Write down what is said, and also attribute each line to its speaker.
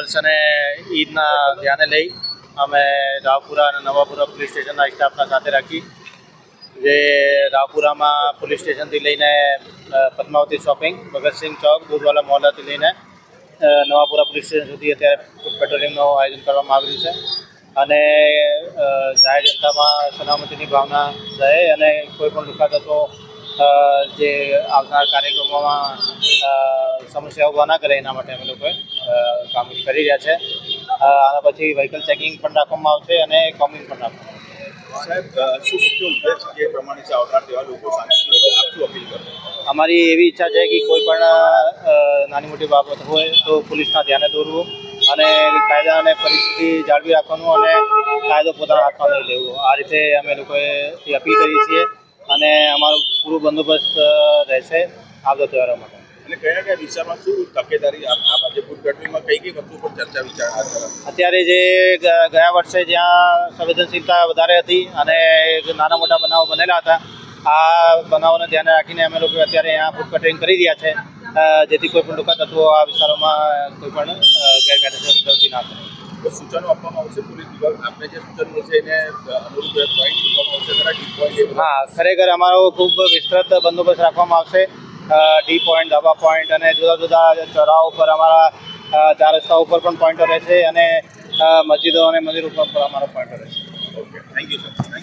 Speaker 1: વર્ષ અને ઈદના ધ્યાને લઈ અમે રાવપુરા અને નવાપુરા પોલીસ સ્ટેશનના સ્ટાફના સાથે રાખી જે રાવપુરામાં પોલીસ સ્ટેશનથી લઈને પદ્માવતી શોપિંગ, ભગતસિંહ ચોક, દૂધવાલા મોહલ્લાથી લઈને નવાપુરા પોલીસ સ્ટેશન સુધી અત્યારે પેટ્રોલિંગનું આયોજન કરવામાં આવ્યું છે અને જાહેર જનતામાં સલામતીની ભાવના રહે અને કોઈ પણ લુકા તત્વો જે આવનાર કાર્યક્રમોમાં સમસ્યા ઊભા ના કરે એના માટે અમે લોકોએ કામગીરી કરી રહ્યા છે. આના પછી વ્હીકલ ચેકિંગ પણ રાખવામાં આવશે અને કોમિંગ પણ રાખવામાં આવશે.
Speaker 2: સાહેબ, શું મુખ્ય ઉદ્દેશ જે પ્રમાણે છે આવનાર તેવા લોકો શાંતિથી આપશું અપીલ કરો?
Speaker 1: અમારી એવી ઈચ્છા છે કે કોઈ પણ નાની મોટી બાબત હોય તો પોલીસના ધ્યાને દોરવું અને કાયદા અને પરિસ્થિતિ જાળવી રાખવાનું અને કાયદો પોતાના હાથમાં નહીં લેવું. આ રીતે અમે લોકોએ અપીલ કરીએ છીએ અને અમારું પૂરું બંદોબસ્ત રહેશે આવતા તહેવારો માટે.
Speaker 2: અને કયા કયા વિસ્તારમાં શું તકેદારી આ બાજુ ફૂડ પેટ્રોલિંગમાં કઈ વસ્તુ પર ચર્ચા વિચારણા કરો?
Speaker 1: અત્યારે જે ગયા વર્ષે જ્યાં સંવેદનશીલતા વધારે હતી અને નાના મોટા બનાવો બનેલા હતા, આ બનાવોને ધ્યાને રાખીને અમે લોકો અત્યારે અહીંયા ફૂડ પેટ્રોલિંગ કરી રહ્યા છે જેથી કોઈ પણ લુકા તત્વો આ વિસ્તારોમાં કોઈ પણ ગેરકાયદેસર પ્રવૃત્તિ ના કરે.
Speaker 2: સૂચનો આપવામાં આવશે પોલીસ વિભાગ આપને જે સૂચનો છે એને અનુરૂપ પોઈન્ટ મૂકવામાં આવશે ખરા ડી પોઈન્ટ?
Speaker 1: હા, ખરેખર અમારો ખૂબ વિસ્તૃત બંદોબસ્ત રાખવામાં આવશે. ડી પોઈન્ટ, ધાબા પોઈન્ટ અને જુદા જુદા ચોરાઓ ઉપર અમારા 4 રસ્તાઓ ઉપર પણ પોઈન્ટો રહેશે અને મસ્જિદો અને મંદિર ઉપર પણ અમારા પોઈન્ટો રહેશે.
Speaker 2: Okay, thank you sir.